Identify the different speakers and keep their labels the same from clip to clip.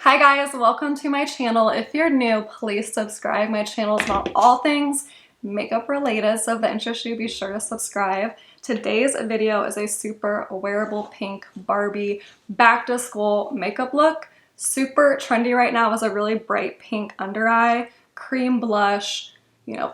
Speaker 1: Hi guys, welcome to my channel. If you're new, please subscribe. My channel is about all things makeup related, so if that interests you, be sure to subscribe. Today's video is a super wearable pink Barbie back to school makeup look. Super trendy right now is a really bright pink under eye, cream blush,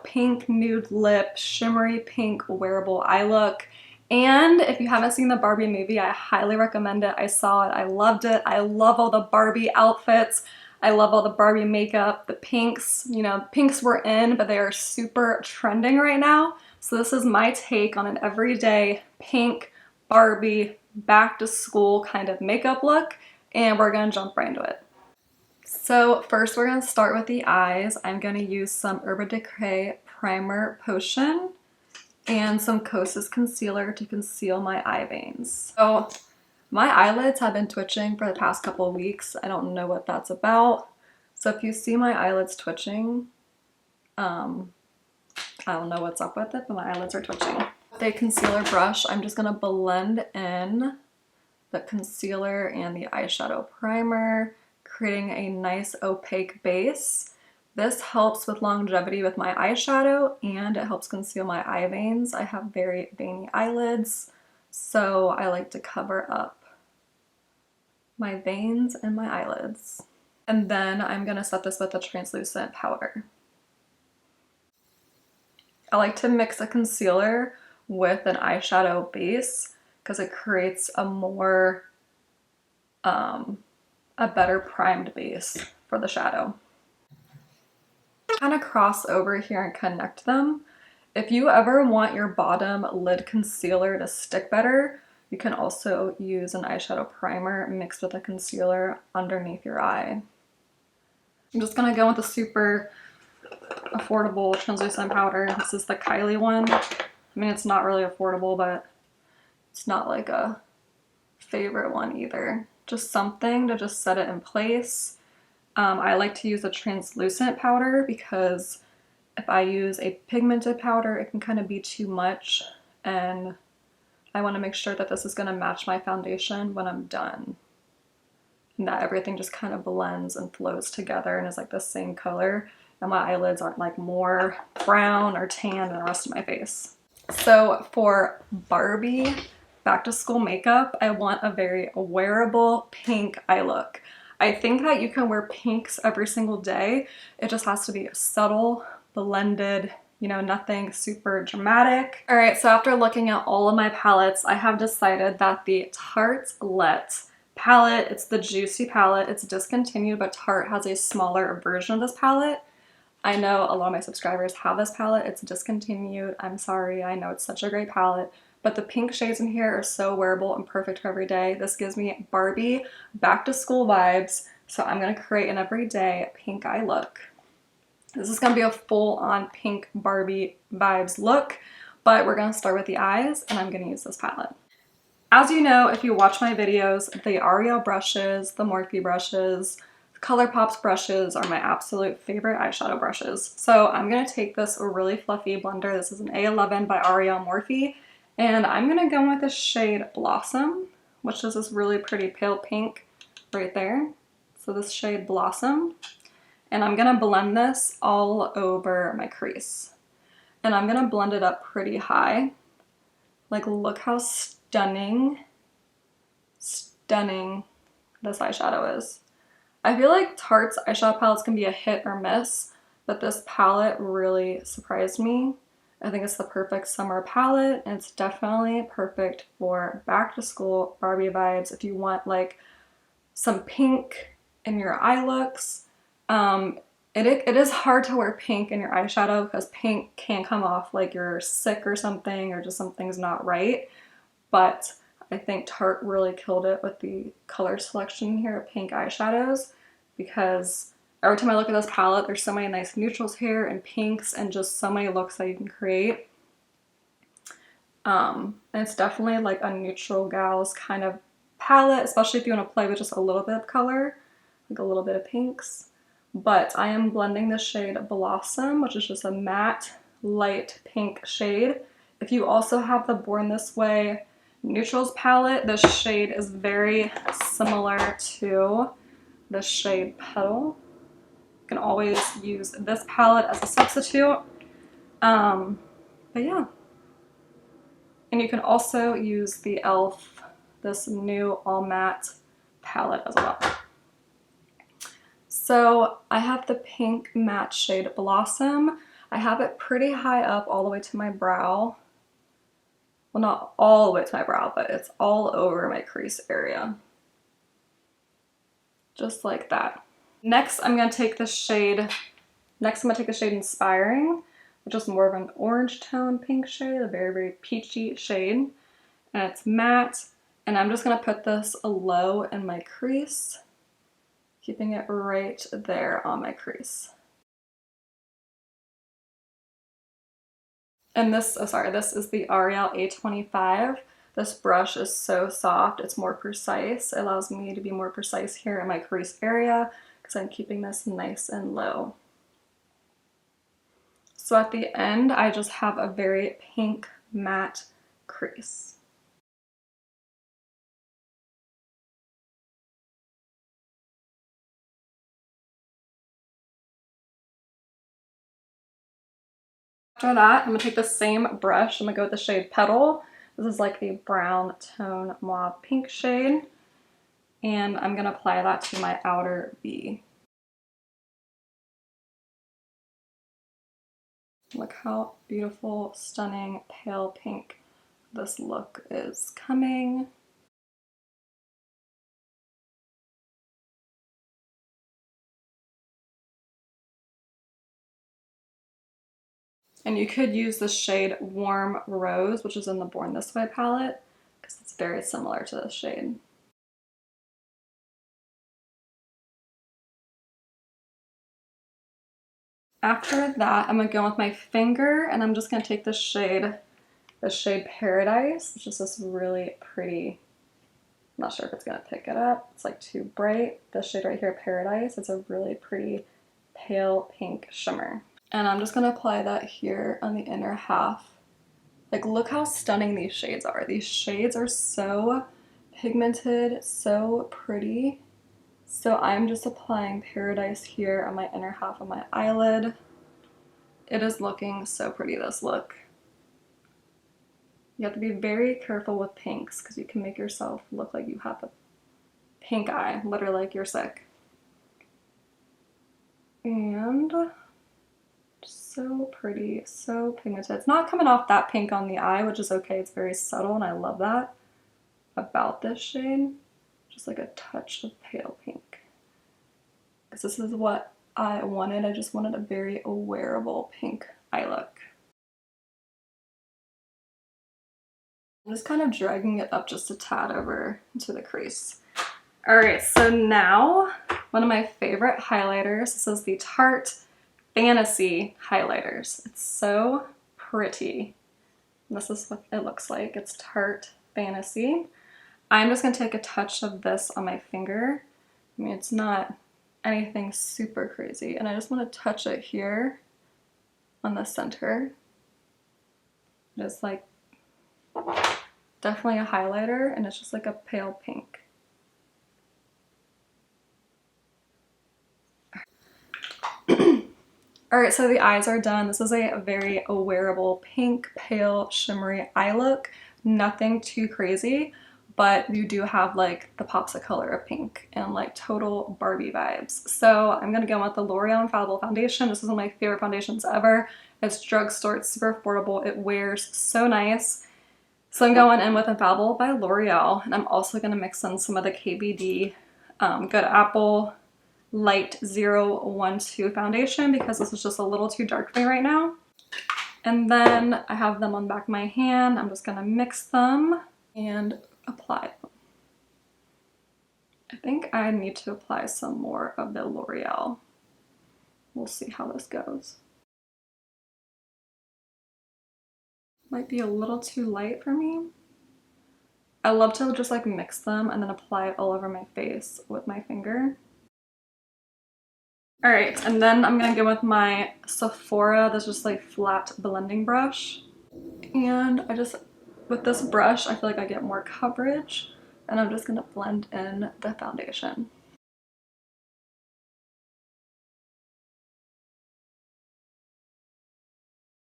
Speaker 1: pink nude lip, shimmery pink wearable eye look. And if you haven't seen the Barbie movie, I highly recommend it. I saw it, I loved it. I love all the Barbie outfits. I love all the Barbie makeup. The pinks, pinks were in, but they are super trending right now. So this is my take on an everyday pink Barbie back to school kind of makeup look. And we're gonna jump right into it. So first we're gonna start with the eyes. I'm gonna use some Urban Decay Primer Potion and some Kosas concealer to conceal my eye veins. So my eyelids have been twitching for the past couple of weeks. I don't know what that's about. So if you see my eyelids twitching, I don't know what's up with it, but my eyelids are twitching. With a concealer brush, I'm just gonna blend in the concealer and the eyeshadow primer, creating a nice opaque base. This helps with longevity with my eyeshadow and it helps conceal my eye veins. I have very veiny eyelids, so I like to cover up my veins and my eyelids. And then I'm gonna set this with a translucent powder. I like to mix a concealer with an eyeshadow base because it creates a more, a better primed base for the shadow. Kind of cross over here and connect them. If you ever want your bottom lid concealer to stick better, you can also use an eyeshadow primer mixed with a concealer underneath your eye. I'm just gonna go with a super affordable translucent powder. This is the Kylie one. I mean, it's not really affordable, but it's not like a favorite one either. Just something to just set it in place. I like to use a translucent powder because if I use a pigmented powder, it can kind of be too much, and I want to make sure that this is going to match my foundation when I'm done, and that everything just kind of blends and flows together and is like the same color, and my eyelids aren't like more brown or tan than the rest of my face. So for Barbie back to school makeup, I want a very wearable pink eye look. I think that you can wear pinks every single day. It just has to be subtle, blended, nothing super dramatic. All right, so after looking at all of my palettes, I have decided that the Tartelette palette, it's the Juicy palette. It's discontinued, but Tarte has a smaller version of this palette. I know a lot of my subscribers have this palette. It's discontinued. I'm sorry. I know it's such a great palette. But the pink shades in here are so wearable and perfect for every day. This gives me Barbie back to school vibes. So I'm gonna create an everyday pink eye look. This is gonna be a full-on pink Barbie vibes look, but we're gonna start with the eyes and I'm gonna use this palette. As you know, if you watch my videos, the Ariel brushes, the Morphe brushes, ColourPop's brushes are my absolute favorite eyeshadow brushes. So I'm gonna take this really fluffy blender. This is an A11 by Ariel Morphe. And I'm gonna go with the shade Blossom, which is this really pretty pale pink right there. So this shade Blossom. And I'm gonna blend this all over my crease. And I'm gonna blend it up pretty high. Like, look how stunning this eyeshadow is. I feel like Tarte's eyeshadow palettes can be a hit or miss, but this palette really surprised me. I think it's the perfect summer palette, and it's definitely perfect for back to school Barbie vibes. If you want like some pink in your eye looks, it is hard to wear pink in your eyeshadow because pink can come off like you're sick or something, or just something's not right. But I think Tarte really killed it with the color selection here of pink eyeshadows, because every time I look at this palette, there's so many nice neutrals here and pinks and just so many looks that you can create. And it's definitely like a neutral gals kind of palette, especially if you want to play with just a little bit of color, like a little bit of pinks. But I am blending the shade Blossom, which is just a matte, light pink shade. If you also have the Born This Way neutrals palette, this shade is very similar to the shade Petal. You can always use this palette as a substitute. But yeah. And you can also use the e.l.f. this new all matte palette as well. So I have the pink matte shade Blossom. I have it pretty high up all the way to my brow. Well, not all the way to my brow, but it's all over my crease area. Just like that. Next, I'm going to take the shade Inspiring, which is more of an orange tone pink shade, a very, very peachy shade. And it's matte. And I'm just going to put this low in my crease, keeping it right there on my crease. And this is the Ariel A25. This brush is so soft, it's more precise. It allows me to be more precise here in my crease area because I'm keeping this nice and low. So at the end, I just have a very pink matte crease. After that, I'm gonna take the same brush. I'm gonna go with the shade Petal. This is like the brown tone mauve pink shade. And I'm gonna apply that to my outer V. Look how beautiful, stunning, pale pink this look is coming. And you could use the shade Warm Rose, which is in the Born This Way palette, because it's very similar to this shade. After that, I'm gonna go with my finger and I'm just gonna take the shade Paradise, which is this really pretty, I'm not sure if it's gonna pick it up. It's like too bright. This shade right here, Paradise, it's a really pretty pale pink shimmer. And I'm just gonna apply that here on the inner half. Like, look how stunning these shades are. These shades are so pigmented, so pretty. So I'm just applying Paradise here on my inner half of my eyelid. It is looking so pretty, this look. You have to be very careful with pinks because you can make yourself look like you have a pink eye, literally like you're sick. And so pretty, so pigmented. It's not coming off that pink on the eye, which is okay. It's very subtle and I love that about this shade. Just like a touch of pale pink. Because this is what I wanted. I just wanted a very wearable pink eye look. I'm just kind of dragging it up just a tad over into the crease. Alright, so now one of my favorite highlighters. This is the Tarte Fantasy highlighters. It's so pretty. This is what it looks like. It's Tarte Fantasy. I'm just going to take a touch of this on my finger. I mean, it's not anything super crazy. And I just want to touch it here on the center. Just like definitely a highlighter, and it's just like a pale pink. Alright, so the eyes are done. This is a very wearable pink, pale, shimmery eye look. Nothing too crazy, but you do have like the pops of color of pink and like total Barbie vibes. So I'm gonna go with the L'Oreal Infallible Foundation. This is one of my favorite foundations ever. It's drugstore, it's super affordable, it wears so nice. So I'm going in with Infallible by L'Oreal, and I'm also gonna mix in some of the KVD Good Apple Light 012 foundation because this is just a little too dark for me right now. And then I have them on the back of my hand. I'm just gonna mix them and apply them. I think I need to apply some more of the L'Oreal. We'll see how this goes. Might be a little too light for me. I love to just like mix them and then apply it all over my face with my finger. All right, and then I'm gonna go with my Sephora, this just like flat blending brush. And with this brush, I feel like I get more coverage, and I'm just gonna blend in the foundation.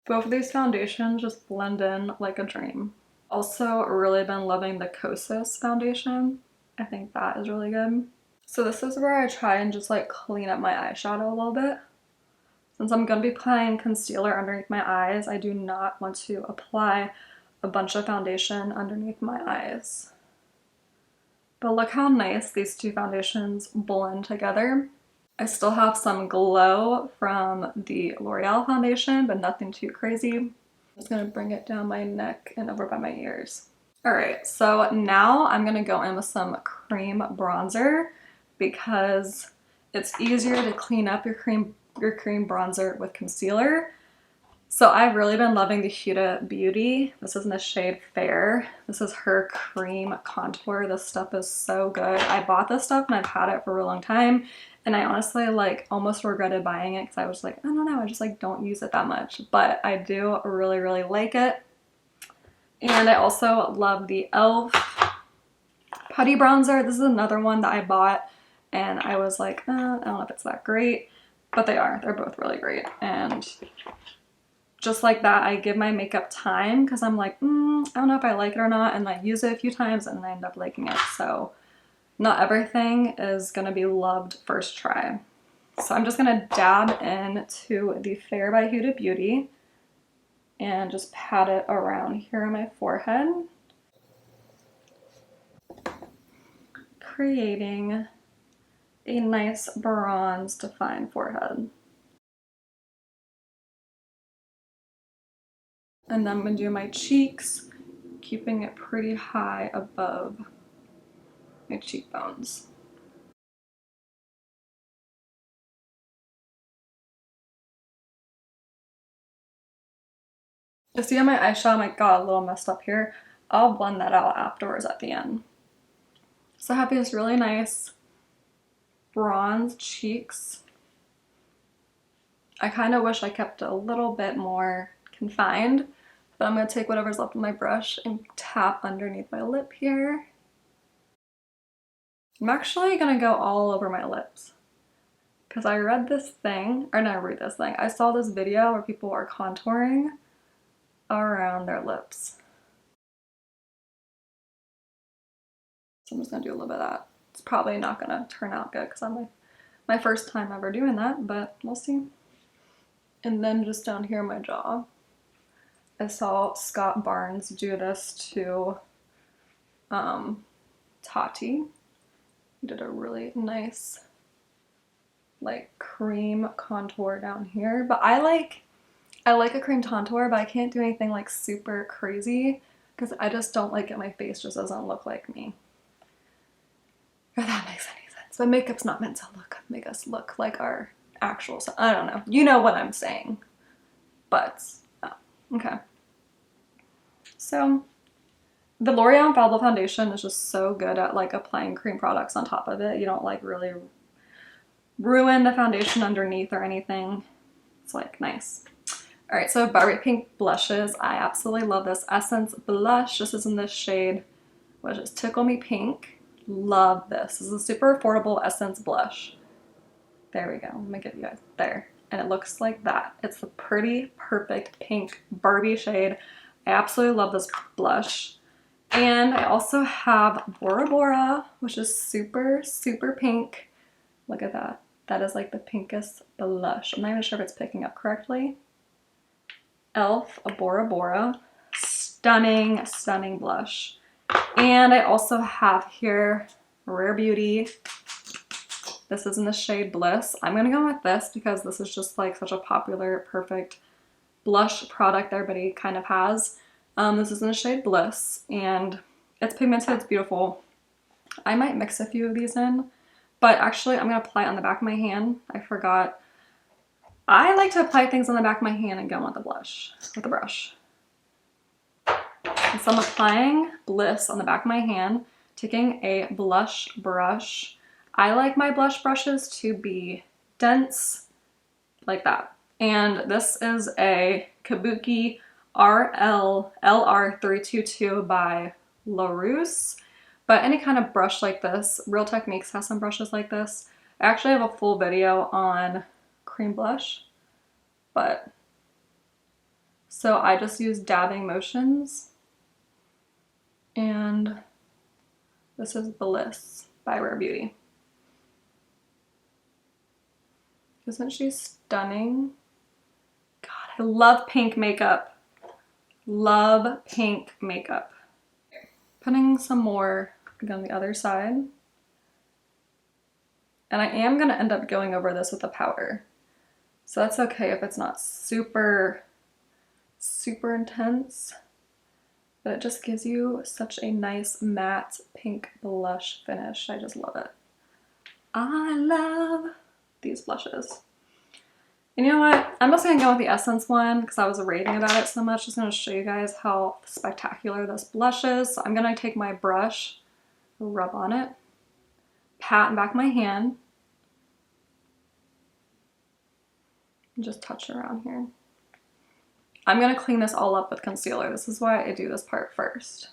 Speaker 1: Both of these foundations just blend in like a dream. Also really been loving the Kosas foundation. I think that is really good. So this is where I try and just like clean up my eyeshadow a little bit. Since I'm going to be applying concealer underneath my eyes, I do not want to apply a bunch of foundation underneath my eyes. But look how nice these two foundations blend together. I still have some glow from the L'Oreal foundation, but nothing too crazy. I'm just gonna bring it down my neck and over by my ears. All right, so now I'm gonna go in with some cream bronzer because it's easier to clean up your cream bronzer with concealer. So I've really been loving the Huda Beauty. This is in the shade Fair. This is her cream contour. This stuff is so good. I bought this stuff and I've had it for a really long time. And I honestly like almost regretted buying it because I was like, I don't know, I just like don't use it that much. But I do really, really like it. And I also love the e.l.f. Putty Bronzer. This is another one that I bought and I was like, I don't know if it's that great. But they are. They're both really great. And just like that, I give my makeup time because I'm like, I don't know if I like it or not, and I use it a few times and I end up liking it. So not everything is gonna be loved first try. So I'm just gonna dab into the Fair by Huda Beauty and just pat it around here on my forehead, creating a nice bronze defined forehead. And then I'm gonna do my cheeks, keeping it pretty high above my cheekbones. You see how my eyeshadow might got a little messed up here? I'll blend that out afterwards at the end. So I have these really nice bronze cheeks. I kind of wish I kept it a little bit more confined, but I'm going to take whatever's left of my brush and tap underneath my lip here. I'm actually going to go all over my lips because I read this thing, or not read this thing, I saw this video where people are contouring around their lips. So I'm just going to do a little bit of that. It's probably not going to turn out good because I'm my first time ever doing that, but we'll see. And then just down here in my jaw, I saw Scott Barnes do this to Tati. He did a really nice like cream contour down here, but I like a cream contour, but I can't do anything like super crazy because I just don't like it. My face just doesn't look like me. If that makes any sense. But makeup's not meant to make us look like our actual self. I don't know. You know what I'm saying. But, okay. So, the L'Oreal Infallible Foundation is just so good at like applying cream products on top of it. You don't like really ruin the foundation underneath or anything. It's like nice. All right, so Very Pink blushes. I absolutely love this Essence blush. This is in this shade, which is Tickle Me Pink. Love this. This is a super affordable Essence blush. There we go. Let me get you guys there. And it looks like that. It's the pretty, perfect pink Barbie shade. I absolutely love this blush. And I also have Bora Bora, which is super, super pink. Look at that. That is like the pinkest blush. I'm not even sure if it's picking up correctly. e.l.f. Bora Bora. Stunning, stunning blush. And I also have here Rare Beauty. This is in the shade Bliss. I'm going to go with this because this is just like such a popular, perfect blush product that everybody kind of has. This is in the shade Bliss and it's pigmented, it's beautiful. I might mix a few of these in, but actually I'm going to apply it on the back of my hand. I forgot. I like to apply things on the back of my hand and go on with the blush, with the brush. So I'm applying Bliss on the back of my hand, taking a blush brush. I like my blush brushes to be dense, like that. And this is a Kabuki LR322 by LaRousse. But any kind of brush like this, Real Techniques has some brushes like this. I actually have a full video on cream blush, but So I just use dabbing motions. And this is Bliss by Rare Beauty. Isn't she stunning? God, I love pink makeup. Love pink makeup. Putting some more on the other side. And I am gonna end up going over this with a powder. So that's okay if it's not super intense, but it just gives you such a nice matte pink blush finish. I just love it. I love these blushes. And you know what? I'm just gonna go with the Essence one because I was raving about it so much. Just gonna show you guys how spectacular this blush is. So I'm gonna take my brush, rub on it, pat in back of my hand, and just touch around here. I'm gonna clean this all up with concealer. This is why I do this part first.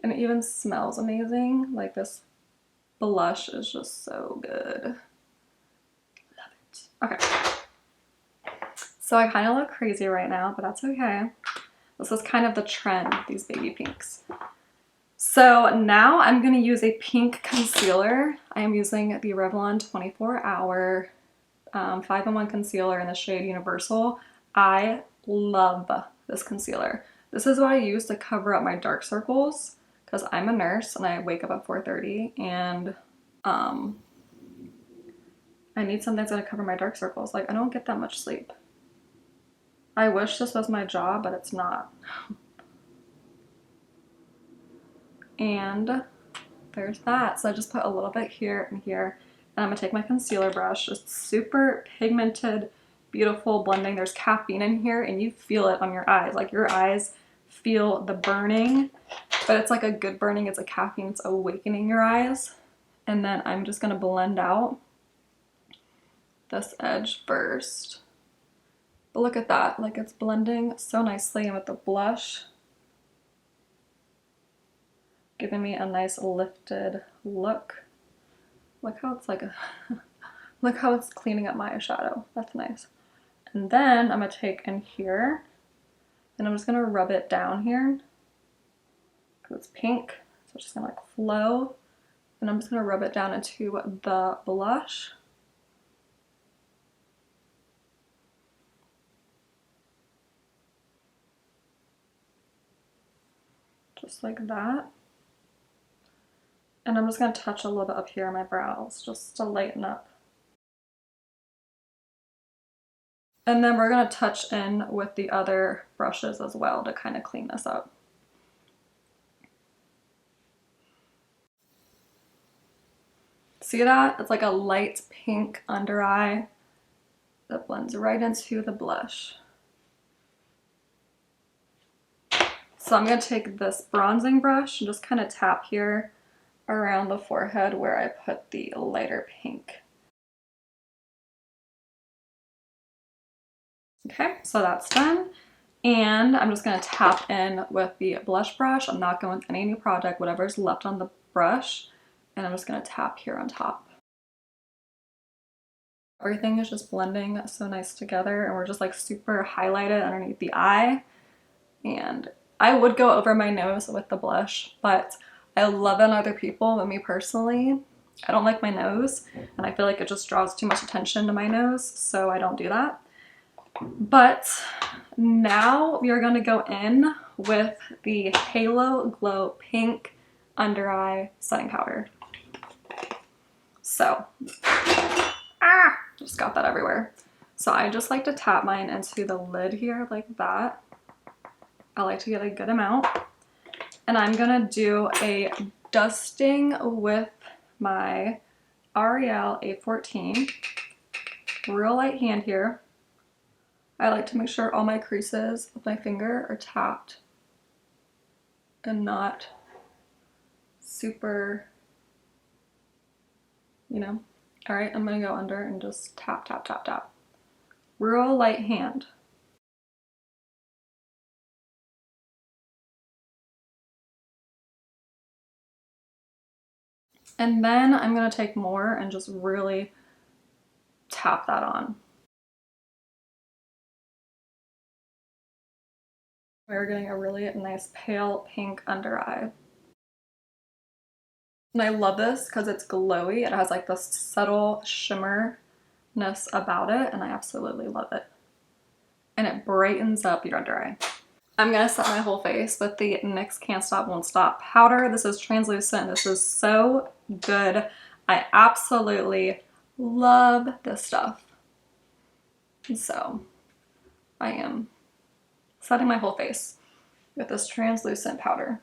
Speaker 1: And it even smells amazing. Like, this blush is just so good. Love it. Okay. So I kind of look crazy right now, but that's okay. This is kind of the trend, these baby pinks. So now I'm gonna use a pink concealer. I am using the Revlon 24 Hour 5-in-1 concealer in the shade Universal. I love this concealer. This is what I use to cover up my dark circles because I'm a nurse and I wake up at 4:30 and I need something that's gonna cover my dark circles. Like, I don't get that much sleep. I wish this was my job, but it's not. And there's that. So I just put a little bit here and here. And I'm gonna take my concealer brush, just super pigmented, beautiful blending. There's caffeine in here and you feel it on your eyes. Like, your eyes feel the burning, but it's like a good burning. It's a caffeine, it's awakening your eyes. And then I'm just gonna blend out this edge first. But look at that, like, it's blending so nicely. And with the blush, giving me a nice lifted look. Look how it's like a, look how it's cleaning up my eyeshadow. That's nice. And then I'm gonna take in here and I'm just gonna rub it down here because it's pink. So it's just gonna like flow. And I'm just gonna rub it down into the blush. Just like that. And I'm just gonna touch a little bit up here on my brows just to lighten up. And then we're gonna touch in with the other brushes as well to kind of clean this up. See that? It's like a light pink under eye that blends right into the blush. So I'm gonna take this bronzing brush and just kind of tap here around the forehead where I put the lighter pink. Okay, so that's done. And I'm just gonna tap in with the blush brush. I'm not going with any new product, whatever's left on the brush. And I'm just gonna tap here on top. Everything is just blending so nice together and we're just like super highlighted underneath the eye. And I would go over my nose with the blush, but I love it on other people, but me personally, I don't like my nose and I feel like it just draws too much attention to my nose, so I don't do that. But now we are going to go in with the Halo Glow Pink Under Eye Setting Powder. So, just got that everywhere. So I just like to tap mine into the lid here like that. I like to get a good amount. And I'm gonna do a dusting with my L'Oreal A14. Real light hand here. I like to make sure all my creases with my finger are tapped and not super, you know. All right, I'm gonna go under and just tap, tap, tap, tap. Real light hand. And then I'm gonna take more and just really tap that on. We're getting a really nice pale pink under eye. And I love this because it's glowy. It has like this subtle shimmerness about it, and I absolutely love it. And it brightens up your under eye. I'm gonna set my whole face with the NYX Can't Stop Won't Stop powder. This is translucent. This is so good. I absolutely love this stuff. So I am setting my whole face with this translucent powder.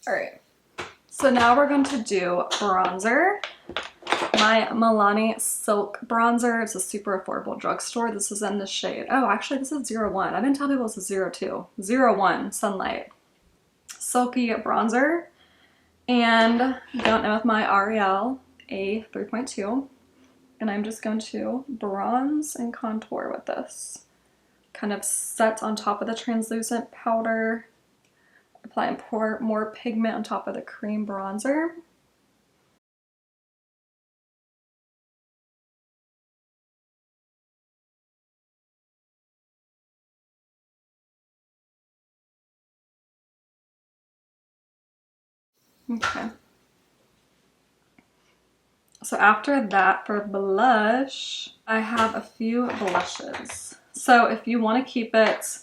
Speaker 1: All right, so now we're going to do bronzer. My Milani Silk Bronzer. It's a super affordable drugstore. This is in the shade, oh, actually this is 01. I've been telling people this is 02. 01 Sunlight. Silky bronzer. And going in with my L'Oreal A3.2. And I'm just going to bronze and contour with this. Kind of set on top of the translucent powder. Apply and pour more pigment on top of the cream bronzer. Okay. So after that, for blush, I have a few blushes. So if you want to keep it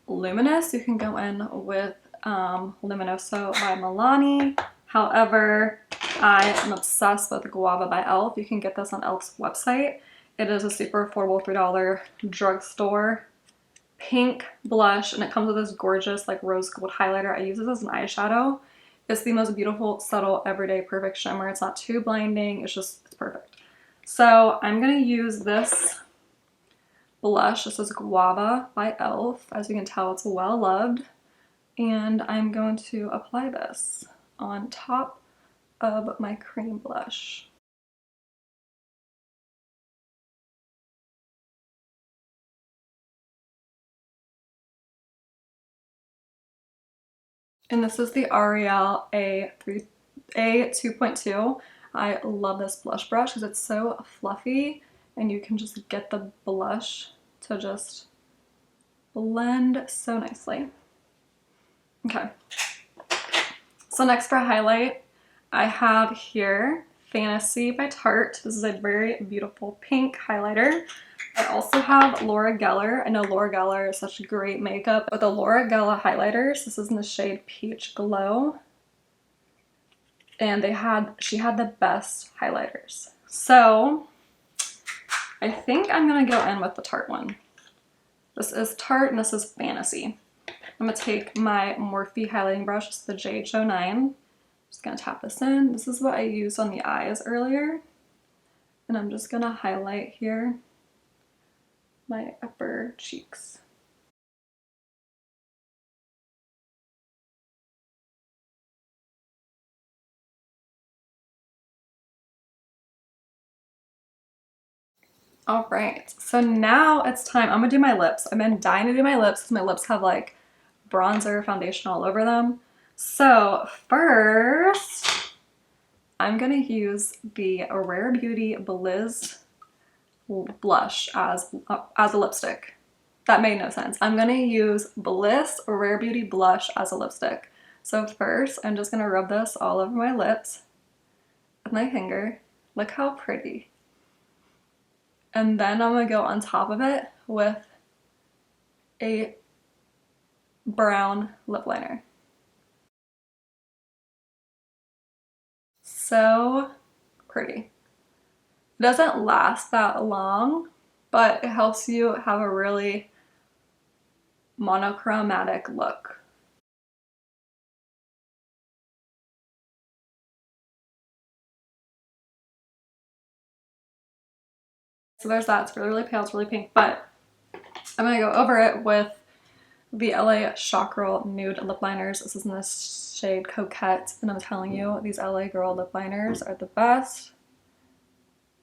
Speaker 1: luminous, you can go in with Luminoso by Milani. However, I am obsessed with Guava by e.l.f. You can get this on e.l.f.'s website. It is a super affordable $3 drugstore pink blush, and it comes with this gorgeous like rose gold highlighter. I use this as an eyeshadow. It's the most beautiful, subtle, everyday, perfect shimmer. It's not too blinding. It's perfect. So I'm going to use this blush. This is Guava by e.l.f. As you can tell, it's well loved. And I'm going to apply this on top of my cream blush. And this is the L'Oreal A2.2. I love this blush brush because it's so fluffy and you can just get the blush to just blend so nicely. Okay. So next for highlight, I have here Fantasy by Tarte. This is a very beautiful pink highlighter. I also have Laura Geller. I know Laura Geller is such great makeup. With the Laura Geller highlighters, this is in the shade Peach Glow. And she had the best highlighters. So I think I'm gonna go in with the Tarte one. This is Tarte and this is Fantasy. I'm gonna take my Morphe highlighting brush, it's the JH09. Just gonna tap this in. This is what I used on the eyes earlier. And I'm just gonna highlight here my upper cheeks. All right, so now it's time. I'm gonna do my lips. I've been dying to do my lips because my lips have like bronzer foundation all over them. So first, I'm gonna use the Rare Beauty Blizz blush as a lipstick. That made no sense. I'm gonna use Bliss Rare Beauty blush as a lipstick. So first, I'm just gonna rub this all over my lips with my finger. Look how pretty. And then I'm gonna go on top of it with a brown lip liner. So pretty. It doesn't last that long, but it helps you have a really monochromatic look. So there's that. It's really, really pale. It's really pink, but I'm gonna go over it with the LA Shock Girl Nude Lip Liners. This is in the shade Coquette, and I'm telling you, these LA Girl lip liners are the best.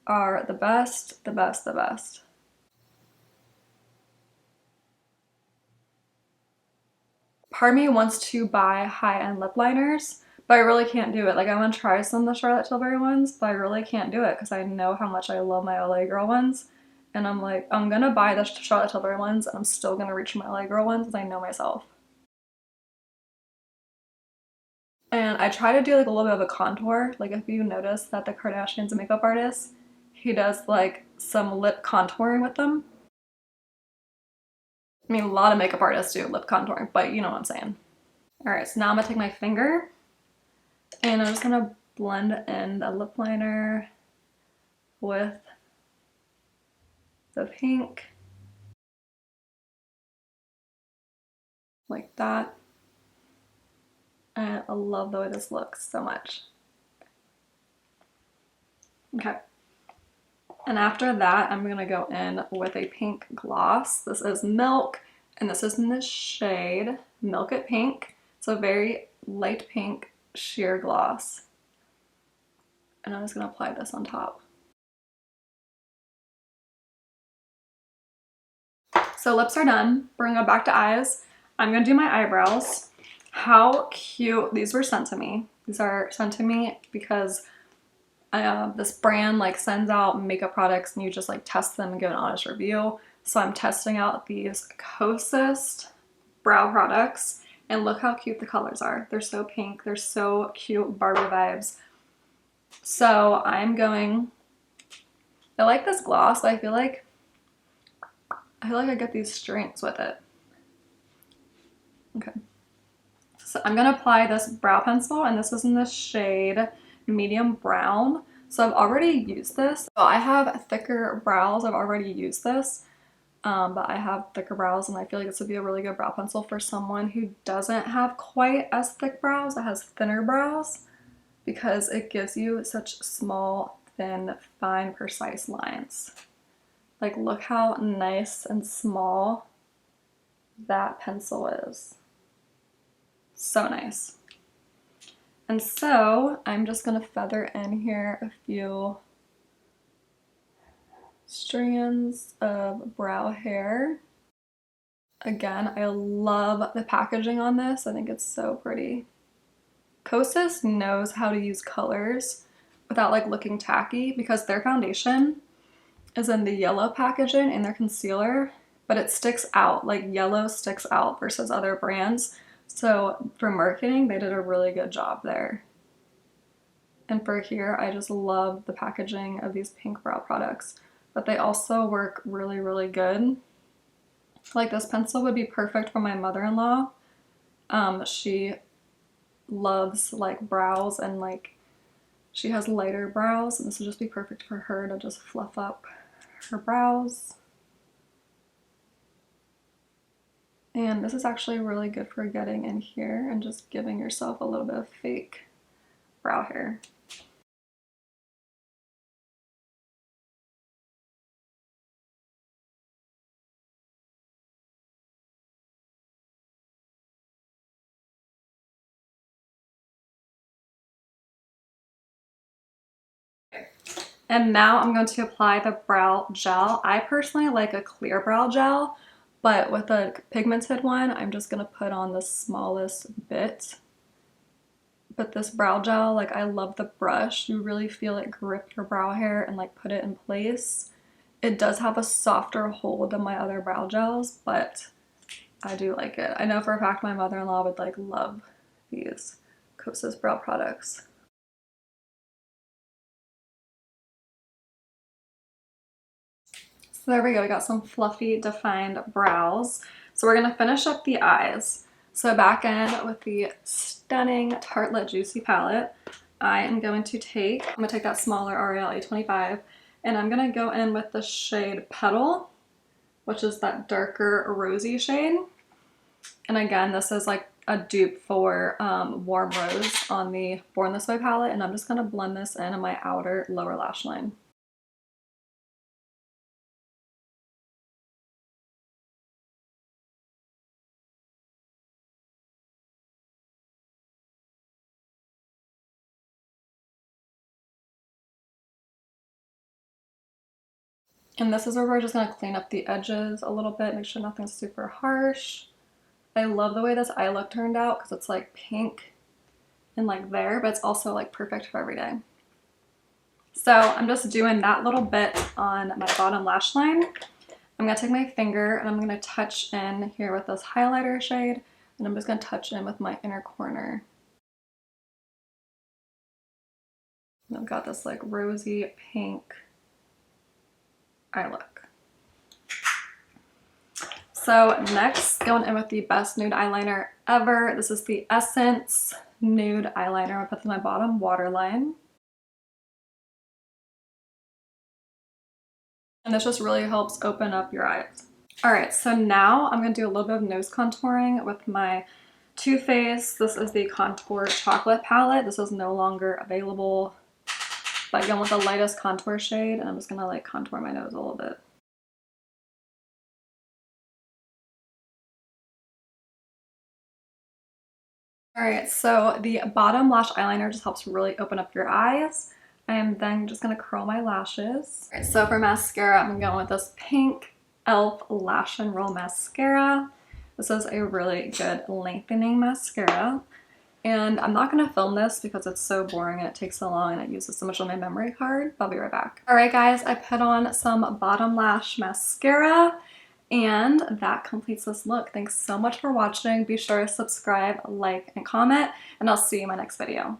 Speaker 1: are the best, the best, the best. Part of me wants to buy high-end lip liners, but I really can't do it. Like, I want to try some of the Charlotte Tilbury ones, but I really can't do it because I know how much I love my LA Girl ones. And I'm like, I'm gonna buy the Charlotte Tilbury ones and I'm still gonna reach for my LA Girl ones because I know myself. And I try to do like a little bit of a contour. Like, if you notice that the Kardashians makeup artist, he does like some lip contouring with them. I mean, a lot of makeup artists do lip contouring, but you know what I'm saying. All right, so now I'm gonna take my finger and I'm just gonna blend in the lip liner with the pink, like that. And I love the way this looks so much. Okay. And after that, I'm gonna go in with a pink gloss. This is Milk, and this is in the shade Milk It Pink. It's a very light pink sheer gloss. And I'm just gonna apply this on top. So lips are done. We're gonna go back to eyes. I'm gonna do my eyebrows. How cute. These were sent to me. These are sent to me because this brand like sends out makeup products and you just like test them and give an honest review. So I'm testing out these Kosas brow products and look how cute the colors are. They're so pink. They're so cute, Barbie vibes. So I'm going, I like this gloss, but I feel like I get these strengths with it. Okay. So I'm gonna apply this brow pencil, and this is in the shade medium brown. So I've already used this. So I have thicker brows. I've already used this, but I have thicker brows, and I feel like this would be a really good brow pencil for someone who doesn't have quite as thick brows, that has thinner brows, because it gives you such small, thin, fine, precise lines. Like, look how nice and small that pencil is. So nice. And so I'm just gonna feather in here a few strands of brow hair. Again, I love the packaging on this. I think it's so pretty. Kosas knows how to use colors without like looking tacky because their foundation is in the yellow packaging in their concealer, but it sticks out, like yellow sticks out versus other brands. So for marketing, they did a really good job there. And for here, I just love the packaging of these pink brow products, but they also work really, really good. Like, this pencil would be perfect for my mother-in-law. She loves like brows and like she has lighter brows, and this would just be perfect for her to just fluff up her brows. And this is actually really good for getting in here and just giving yourself a little bit of fake brow hair. And now I'm going to apply the brow gel. I personally like a clear brow gel, but with a pigmented one, I'm just gonna put on the smallest bit. But this brow gel, like, I love the brush. You really feel it grip your brow hair and like put it in place. It does have a softer hold than my other brow gels, but I do like it. I know for a fact my mother-in-law would like love these Kosas brow products. So there we go, we got some fluffy defined brows. So we're gonna finish up the eyes. So back in with the stunning Tartelette Juicy Palette, I'm gonna take that smaller L'Oreal A25, and I'm gonna go in with the shade Petal, which is that darker rosy shade. And again, this is like a dupe for Warm Rose on the Born This Way palette, and I'm just gonna blend this in on my outer lower lash line. And this is where we're just gonna clean up the edges a little bit, make sure nothing's super harsh. I love the way this eye look turned out because it's like pink and like there, but it's also like perfect for every day. So I'm just doing that little bit on my bottom lash line. I'm gonna take my finger and I'm gonna touch in here with this highlighter shade, and I'm just gonna touch in with my inner corner. And I've got this like rosy pink eye look. So next, going in with the best nude eyeliner ever. This is the Essence Nude Eyeliner. I'm gonna put this on my bottom waterline. And this just really helps open up your eyes. All right, so now I'm gonna do a little bit of nose contouring with my Too Faced. This is the Contour Chocolate Palette. This is no longer available, but again with the lightest contour shade, and I'm just gonna like contour my nose a little bit. All right, so the bottom lash eyeliner just helps really open up your eyes. I am then just gonna curl my lashes. All right, so for mascara, I'm going with this pink e.l.f. Lash and Roll Mascara. This is a really good lengthening mascara. And I'm not gonna film this because it's so boring and it takes so long and it uses so much on my memory card. I'll be right back. All right, guys, I put on some bottom lash mascara. And that completes this look. Thanks so much for watching. Be sure to subscribe, like, and comment, and I'll see you in my next video.